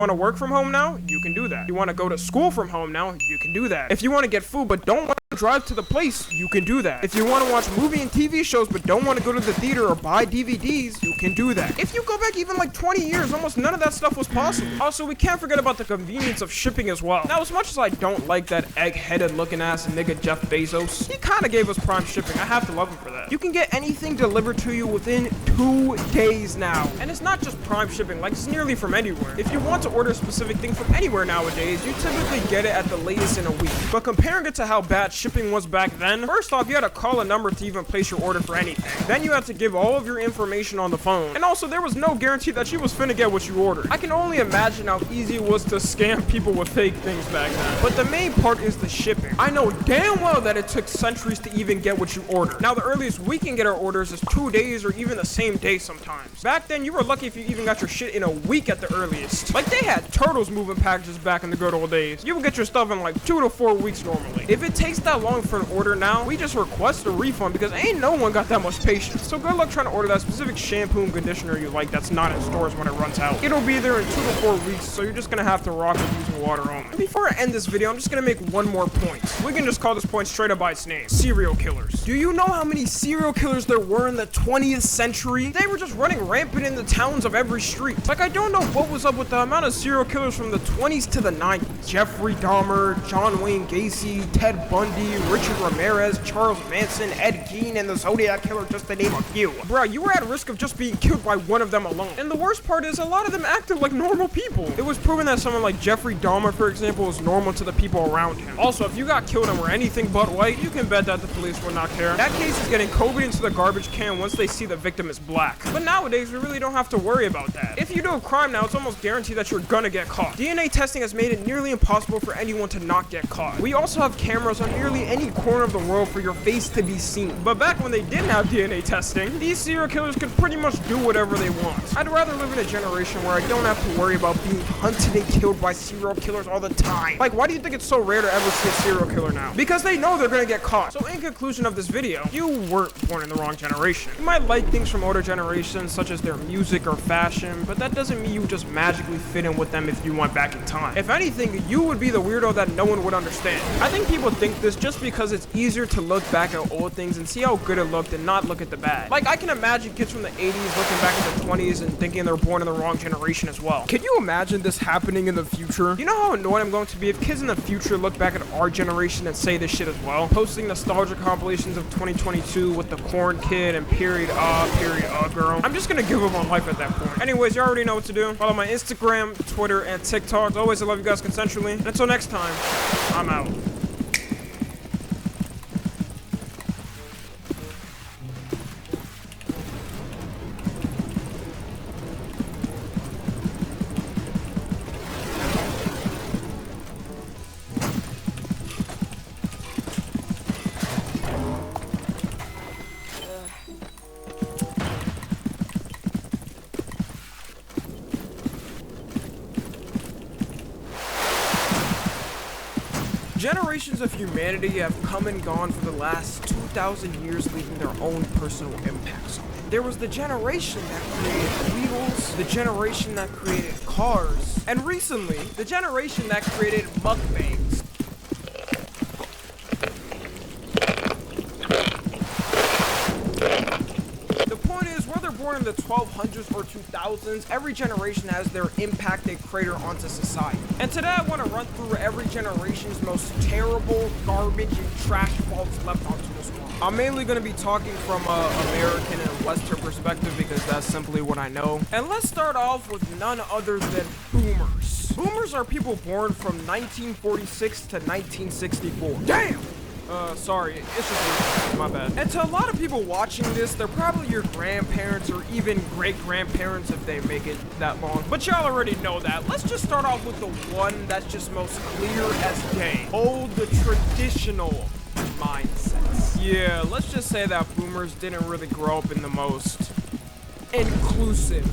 Want to work from home now? You can do that. You want to go to school from home now? You can do that. If you want to get food but don't want to drive to the place, you can do that. If you want to watch movie and TV shows but don't want to go to the theater or buy DVDs, you can do that. If you go back even like 20 years, almost none of that stuff was possible. Also, we can't forget about the convenience of shipping as well. Now, as much as I don't like that egg-headed looking ass nigga Jeff Bezos, he kind of gave us prime shipping. I have to love him for that. You can get anything delivered to you within 2 days now. And it's not just prime shipping, like it's nearly from anywhere. If you want to order a specific thing from anywhere nowadays, you typically get it at the latest in a week. But comparing it to how bad shipping was back then, first off, you had to call a number to even place your order for anything. Then you had to give all of your information on the phone. And also, there was no guarantee that you was finna get what you ordered. I can only imagine how easy it was to scam people with fake things back then. But the main part is the shipping. I know damn well that it took centuries to even get what you ordered. Now, the earliest we can get our orders is 2 days or even the same day sometimes. Back then, you were lucky if you even got your shit in a week at the earliest. Like, they had turtles moving packages back in the good old days. You would get your stuff in like 2 to 4 weeks normally. If it takes that long for an order now, we just request a refund because ain't no one got that much patience. So good luck trying to order that specific shampoo and conditioner you like that's not in stores when it runs out. It'll be there in 2 to 4 weeks, so you're just gonna have to rock it using water only. And before I end this video, I'm just gonna make one more point. We can just call this point straight up by its name. Serial killers. Do you know how many serial killers there were in the 20th century? They were just running rampant in the towns of every street. Like, I don't know what was up with the amount of serial killers from the 20s to the 90s. Jeffrey Dahmer, John Wayne Gacy, Ted Bundy, Richard Ramirez, Charles Manson, Ed Gein, and the Zodiac Killer, just to name a few. Bruh, you were at risk of just being killed by one of them alone. And the worst part is, a lot of them acted like normal people. It was proven that someone like Jeffrey Dahmer, for example, was normal to the people around him. Also, if you got killed and were anything but white, you can bet that the police would not care. That case is getting covered into the garbage can once they see the victim is black. But nowadays, we really don't have to worry about that. If you do a crime now, it's almost guaranteed that you're gonna get caught. DNA testing has made it nearly impossible for anyone to not get caught. We also have cameras on nearly any corner of the world for your face to be seen. But back when they didn't have DNA testing, these serial killers could pretty much do whatever they want. I'd rather live in a generation where I don't have to worry about being hunted and killed by serial killers all the time. Like, why do you think it's so rare to ever see a serial killer now? Because they know they're gonna get caught. So in conclusion of this video, you weren't born in the wrong generation. You might like things from older generations, such as their music or fashion, but that doesn't mean you just magically fit in with them if you went back in time. If anything, you would be the weirdo that no one would understand. I think people think this just because it's easier to look back at old things and see how good it looked and not look at the bad. Like, I can imagine kids from the 80s looking back at the 20s and thinking they're born in the wrong generation as well. Can you imagine this happening in the future? You know how annoyed I'm going to be if kids in the future look back at our generation and say this shit as well? Posting nostalgia compilations of 2022 with the corn kid and period girl. I'm just gonna give up on life at that point. Anyways, you already know what to do. Follow my Instagram, Twitter, and TikTok. As always, I love you guys consensually. And until next time, I'm out. Generations of humanity have come and gone for the last 2,000 years, leaving their own personal impacts on it. There was the generation that created wheels, the generation that created cars, and recently, the generation that created mukbangs. Born in the 1200s or 2000s, every generation has their impact they created onto society. And today I want to run through every generation's most terrible, garbage, and trash faults left onto this world. I'm mainly going to be talking from an American and Western perspective because that's simply what I know. And let's start off with none other than boomers. Boomers are people born from 1946 to 1964. Damn! Sorry, it's just my bad. And to a lot of people watching this, they're probably your grandparents or even great-grandparents if they make it that long. But y'all already know that. Let's just start off with the one that's just most clear as day. Old, the traditional mindsets. Yeah, let's just say that boomers didn't really grow up in the most inclusive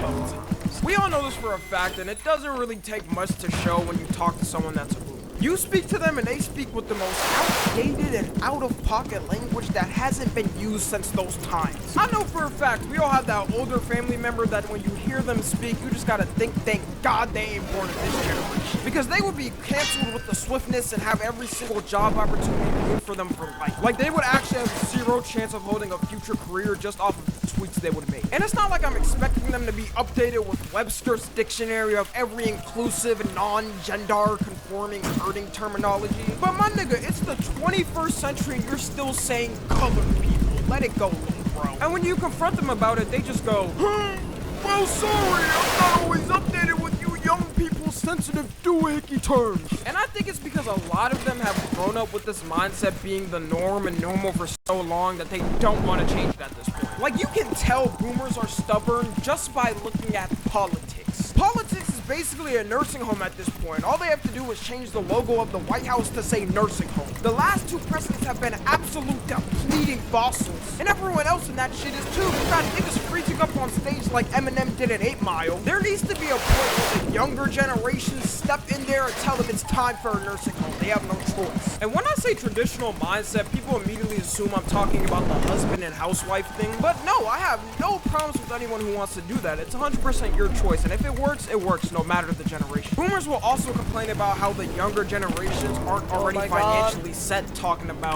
of times. We all know this for a fact, and it doesn't really take much to show when you talk to someone that's a boomer. You speak to them and they speak with the most outdated and out-of-pocket language that hasn't been used since those times. I know for a fact we all have that older family member that when you hear them speak, you just gotta think, thank God they ain't born in this generation. Because they would be canceled with the swiftness and have every single job opportunity ruined for them for life. Like, they would actually have zero chance of holding a future career just off of the tweets they would make. And it's not like I'm expecting them to be updated with Webster's dictionary of every inclusive and non-gender conforming hurting terminology. But my nigga, it's the 21st century and you're still saying colored people. Let it go, little bro. And when you confront them about it, they just go, well, sorry, I'm not always updated with you young people's sensitive doohickey terms. And I think it's because a lot of them have grown up with this mindset being the norm and normal for so long that they don't want to change it at this point. Like, you can tell boomers are stubborn just by looking at politics. Politics is basically a nursing home at this point. All they have to do is change the logo of the White House to say nursing home. The last two presidents have been absolute depleting fossils. And everyone else in that shit is too. You got niggas freezing up on stage like Eminem did at 8 Mile. There needs to be a point where the younger generations step in there and tell them it's time for a nursing home. They have no choice. And when I say traditional mindset, people immediately assume I'm talking about the husband and housewife thing. But no, I have no problems with anyone who wants to do that. It's 100% your choice. And if it works no matter the generation. Boomers will also complain about how the younger generations aren't already financially set, talking about